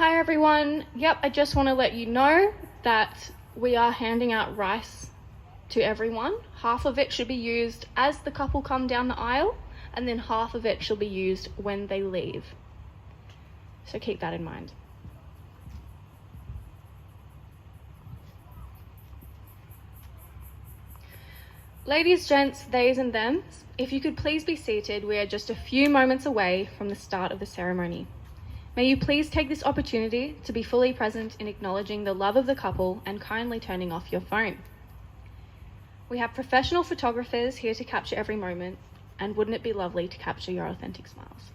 Hi everyone. Yep, I just want to let you know that we are handing out rice to everyone. Half of it should be used as the couple come down the aisle, and then half of it shall be used when they leave. So keep that in mind. Ladies, gents, theys and thems, if you could please be seated, we are just a few moments away from the start of the ceremony. May you please take this opportunity to be fully present in acknowledging the love of the couple and kindly turning off your phone. We have professional photographers here to capture every moment, and wouldn't it be lovely to capture your authentic smiles?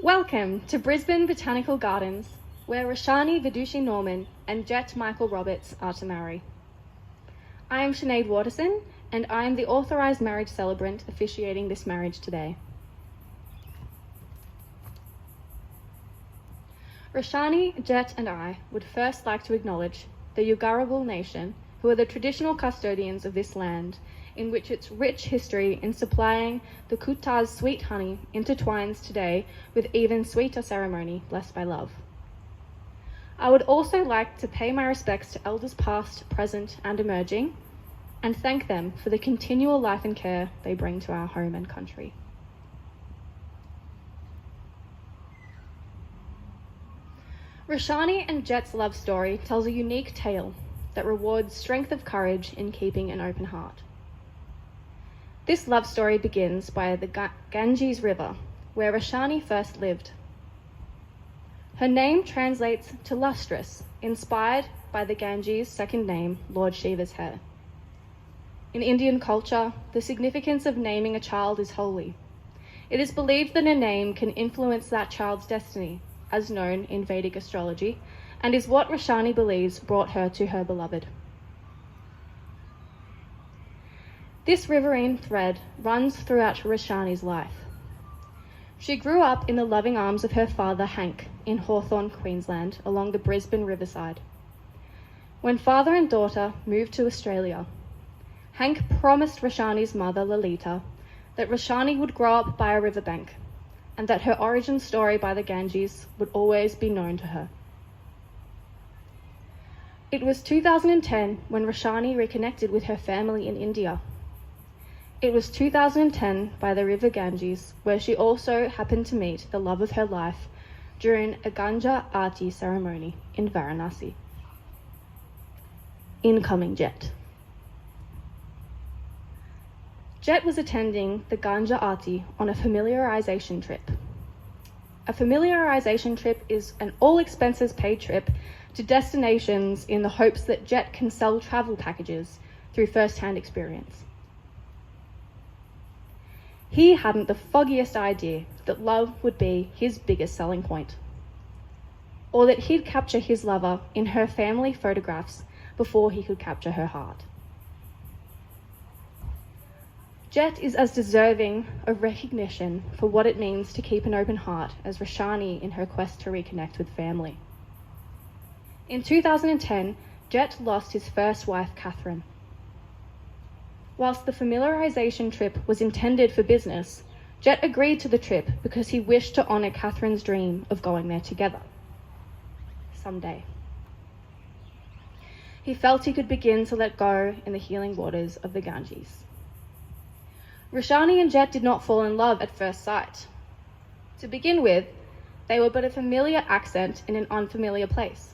Welcome to Brisbane Botanical Gardens, where Roshani Vidushi Norman and Jett Michael Roberts are to marry. I am Sinead Waterson, and I am the authorised marriage celebrant officiating this marriage today. Roshani, Jett and I would first like to acknowledge the Yuggaragal Nation, who are the traditional custodians of this land, in which its rich history in supplying the Kutah's sweet honey intertwines today with even sweeter ceremony blessed by love. I would also like to pay my respects to elders past, present and emerging, and thank them for the continual life and care they bring to our home and country. Roshani and Jett's love story tells a unique tale that rewards strength of courage in keeping an open heart. This love story begins by the Ganges River, where Roshani first lived. Her name translates to lustrous, inspired by the Ganges' second name, Lord Shiva's hair. In Indian culture, the significance of naming a child is holy. It is believed that a name can influence that child's destiny, as known in Vedic astrology, and is what Roshani believes brought her to her beloved. This riverine thread runs throughout Roshani's life. She grew up in the loving arms of her father, Hank, in Hawthorne, Queensland, along the Brisbane riverside. When father and daughter moved to Australia, Hank promised Roshani's mother, Lalita, that Roshani would grow up by a riverbank, and that her origin story by the Ganges would always be known to her. It was 2010 when Roshani reconnected with her family in India. It was 2010 by the River Ganges, where she also happened to meet the love of her life during a Ganja Aarti ceremony in Varanasi. Incoming Jett. Jett was attending the Ganja Aarti on a familiarization trip. A familiarization trip is an all-expenses paid trip to destinations in the hopes that Jett can sell travel packages through first-hand experience. He hadn't the foggiest idea that love would be his biggest selling point, or that he'd capture his lover in her family photographs before he could capture her heart. Jett is as deserving of recognition for what it means to keep an open heart as Roshani in her quest to reconnect with family. In 2010, Jett lost his first wife, Catherine. Whilst the familiarization trip was intended for business, Jett agreed to the trip because he wished to honour Catherine's dream of going there together. Someday. He felt he could begin to let go in the healing waters of the Ganges. Roshani and Jett did not fall in love at first sight. To begin with, they were but a familiar accent in an unfamiliar place.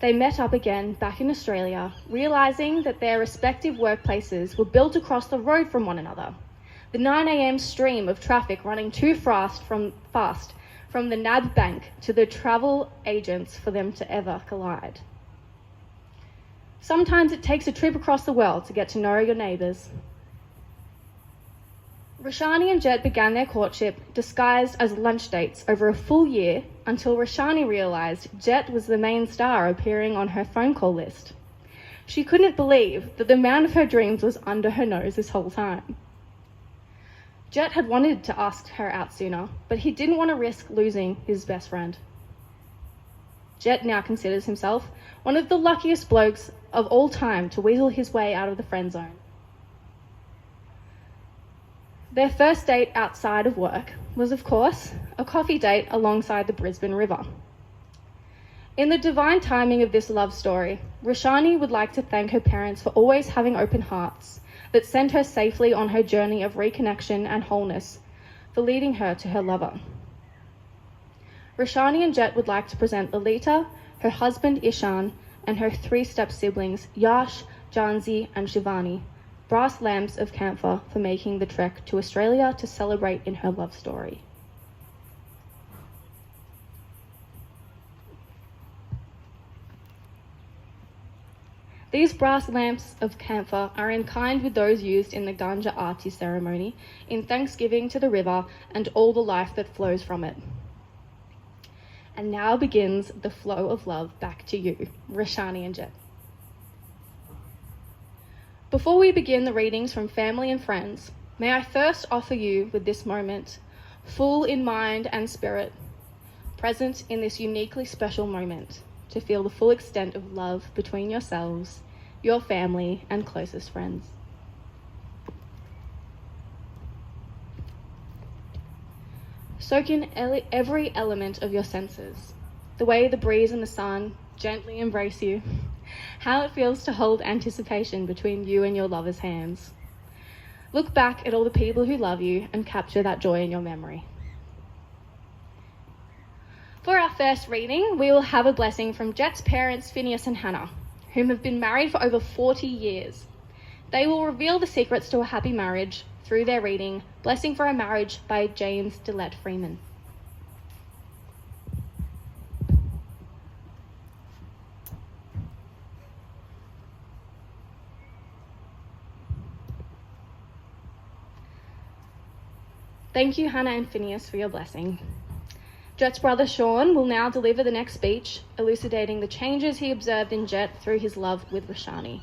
They met up again back in Australia, realising that their respective workplaces were built across the road from one another, the 9 a.m. stream of traffic running too fast from the NAB bank to the travel agents for them to ever collide. Sometimes it takes a trip across the world to get to know your neighbours. Roshani and Jett began their courtship disguised as lunch dates over a full year until Roshani realised Jett was the main star appearing on her phone call list. She couldn't believe that the man of her dreams was under her nose this whole time. Jett had wanted to ask her out sooner, but he didn't want to risk losing his best friend. Jett now considers himself one of the luckiest blokes of all time to weasel his way out of the friend zone. Their first date outside of work was, of course, a coffee date alongside the Brisbane River. In the divine timing of this love story, Roshani would like to thank her parents for always having open hearts that sent her safely on her journey of reconnection and wholeness, for leading her to her lover. Roshani and Jett would like to present Lolita, her husband Ishan, and her 3 step-siblings Yash, Janzi, and Shivani, brass lamps of camphor for making the trek to Australia to celebrate in her love story. These brass lamps of camphor are in kind with those used in the Ganja Aarti ceremony in thanksgiving to the river and all the life that flows from it. And now begins the flow of love back to you, Roshani and Jett. Before we begin the readings from family and friends, may I first offer you with this moment, full in mind and spirit, present in this uniquely special moment, to feel the full extent of love between yourselves, your family, and closest friends. Soak in every element of your senses, the way the breeze and the sun gently embrace you, how it feels to hold anticipation between you and your lover's hands. Look back at all the people who love you and capture that joy in your memory. For our first reading, we will have a blessing from Jett's parents, Phineas and Hannah, whom have been married for over 40 years. They will reveal the secrets to a happy marriage through their reading, Blessing for a Marriage by James Dillette Freeman. Thank you, Hannah and Phineas, for your blessing. Jett's brother Sean will now deliver the next speech, elucidating the changes he observed in Jett through his love with Roshani.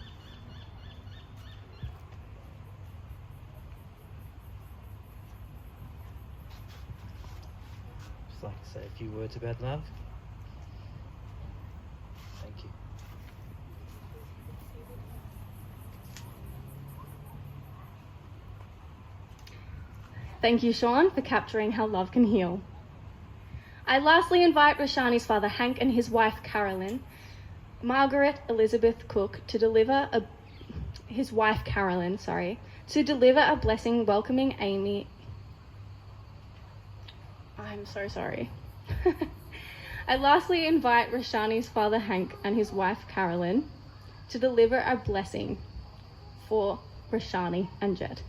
Just like to say a few words about love. Thank you. Thank you, Sean, for capturing how love can heal. I lastly invite Roshani's father Hank and his wife Carolyn, Margaret Elizabeth Cook, to deliver a blessing welcoming Amy. I'm so sorry. I lastly invite Roshani's father Hank and his wife Carolyn to deliver a blessing for Roshani and Jett.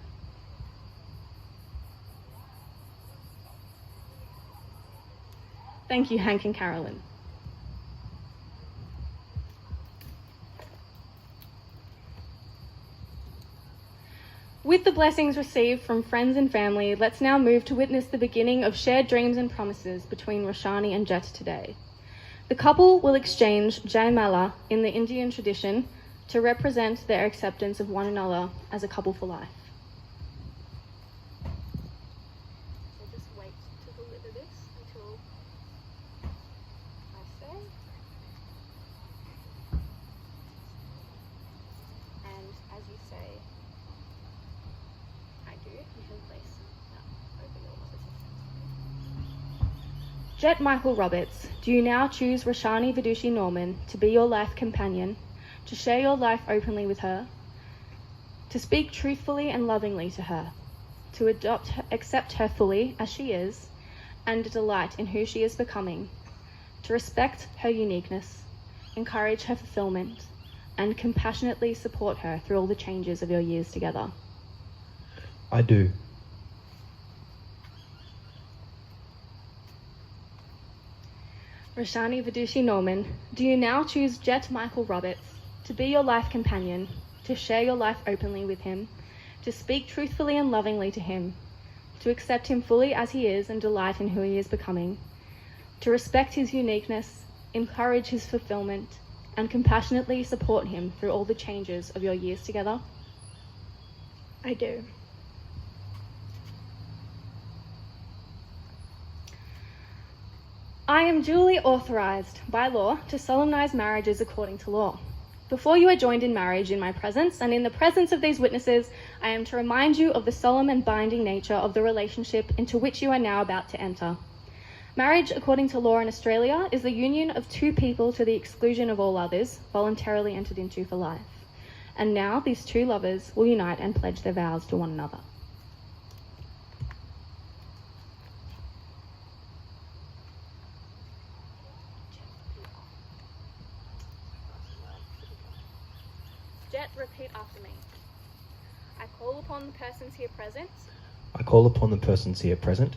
Thank you, Hank and Carolyn. With the blessings received from friends and family, let's now move to witness the beginning of shared dreams and promises between Roshani and Jett today. The couple will exchange Jai Mala in the Indian tradition to represent their acceptance of one another as a couple for life. So just wait to deliver this until I say. And as you say, I do, you can place that over your mother's. Jett Michael Roberts, do you now choose Roshani Vidushi Norman to be your life companion, to share your life openly with her, to speak truthfully and lovingly to her, to accept her fully as she is, and delight in who she is becoming, to respect her uniqueness, encourage her fulfillment, and compassionately support her through all the changes of your years together? I do. Roshani Vidushi Norman, do you now choose Jett Michael Roberts to be your life companion, to share your life openly with him, to speak truthfully and lovingly to him, to accept him fully as he is and delight in who he is becoming, to respect his uniqueness, encourage his fulfillment, and compassionately support him through all the changes of your years together? I do. I am duly authorized by law to solemnize marriages according to law. Before you are joined in marriage in my presence and in the presence of these witnesses, I am to remind you of the solemn and binding nature of the relationship into which you are now about to enter. Marriage, according to law in Australia, is the union of two people to the exclusion of all others, voluntarily entered into for life. And now these two lovers will unite and pledge their vows to one another. Jett, repeat after me. I call upon the persons here present I call upon the persons here present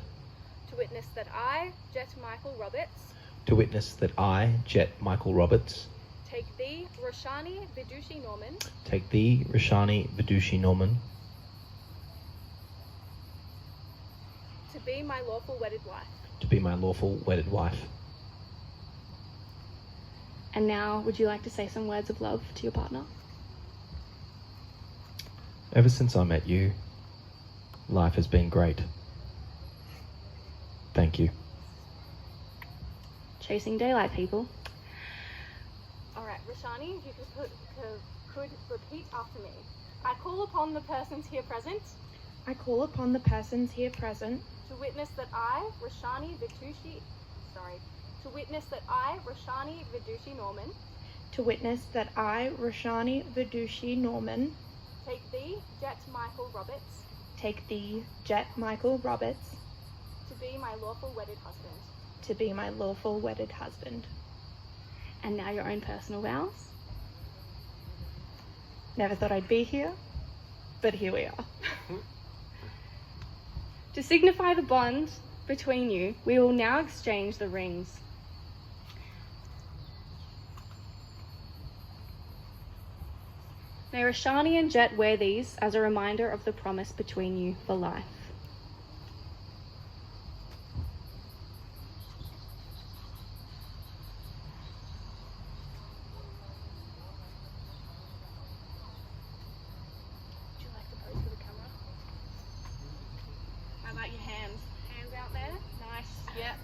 to witness that I, Jett Michael Roberts, to witness that I, Jett Michael Roberts, take thee, Roshani Vidushi Norman, take thee, Roshani Vidushi Norman, to be my lawful wedded wife. to be my lawful wedded wife. And now, would you like to say some words of love to your partner? Ever since I met you, life has been great. Thank you. Chasing daylight, people. All right, Roshani, if you could repeat after me. I call upon the persons here present I call upon the persons here present to witness that I, Roshani Vidushi Norman, to witness that I, Roshani Vidushi Norman, take thee, Jett Michael Roberts, take thee, Jett Michael Roberts, to be my lawful wedded husband. to be my lawful wedded husband. And now your own personal vows. Never thought I'd be here, but here we are. To signify the bond between you, we will now exchange the rings. May Roshani and Jett wear these as a reminder of the promise between you for life. Would you like to pose for the camera? How about your hands? Hands out there? Nice. Yep.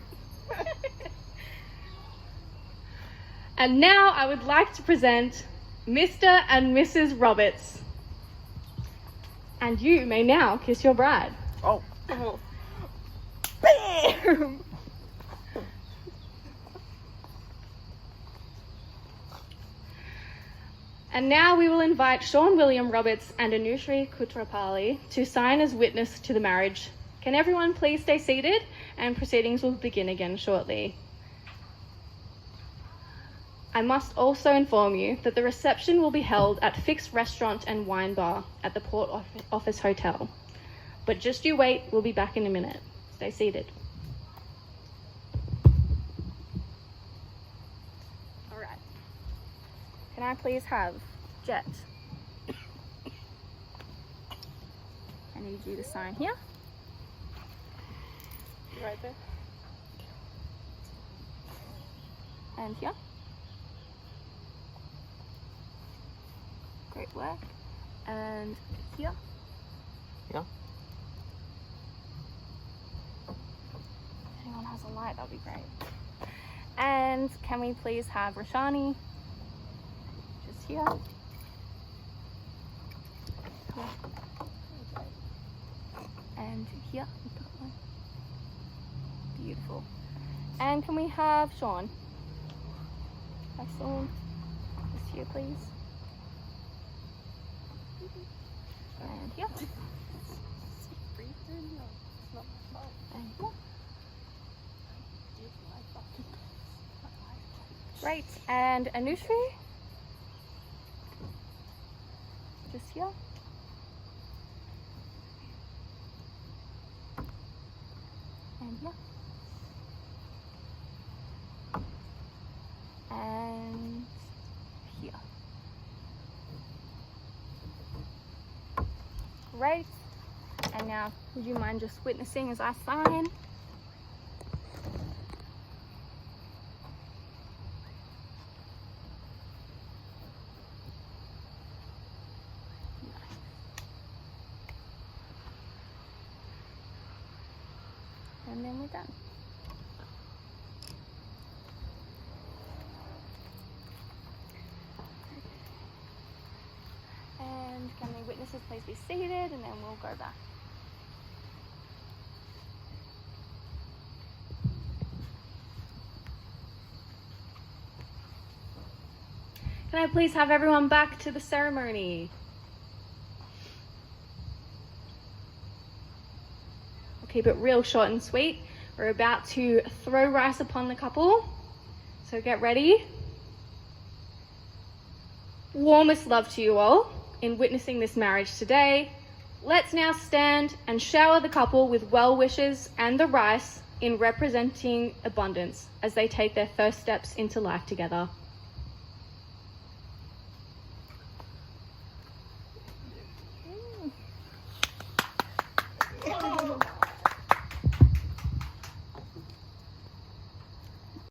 And now I would like to present Mr. and Mrs. Roberts. And you may now kiss your bride. Oh. Bam! And now we will invite Sean William Roberts and Anushri Kutrapali to sign as witness to the marriage. Can everyone please stay seated, and proceedings will begin again shortly. I must also inform you that the reception will be held at Fix Restaurant and Wine Bar at the Port Office Hotel. But just you wait, we'll be back in a minute. Stay seated. All right. Can I please have Jett? I need you to sign here. Right there. And here. Great work. And here. Yeah. If anyone has a light, that'd be great. And can we please have Roshani just here? Here. And here. Beautiful. And can we have Sean? Excellent. Just here, please. And here. And here. Great. And Anushri? Just here. And here. And here. Great. And now, would you mind just witnessing as I sign? And then we're done. Please be seated and then we'll go back. Can I please have everyone back to the ceremony? We'll keep it real short and sweet. We're about to throw rice upon the couple, so get ready. Warmest love to you all in witnessing this marriage today. Let's now stand and shower the couple with well wishes and the rice in representing abundance as they take their first steps into life together.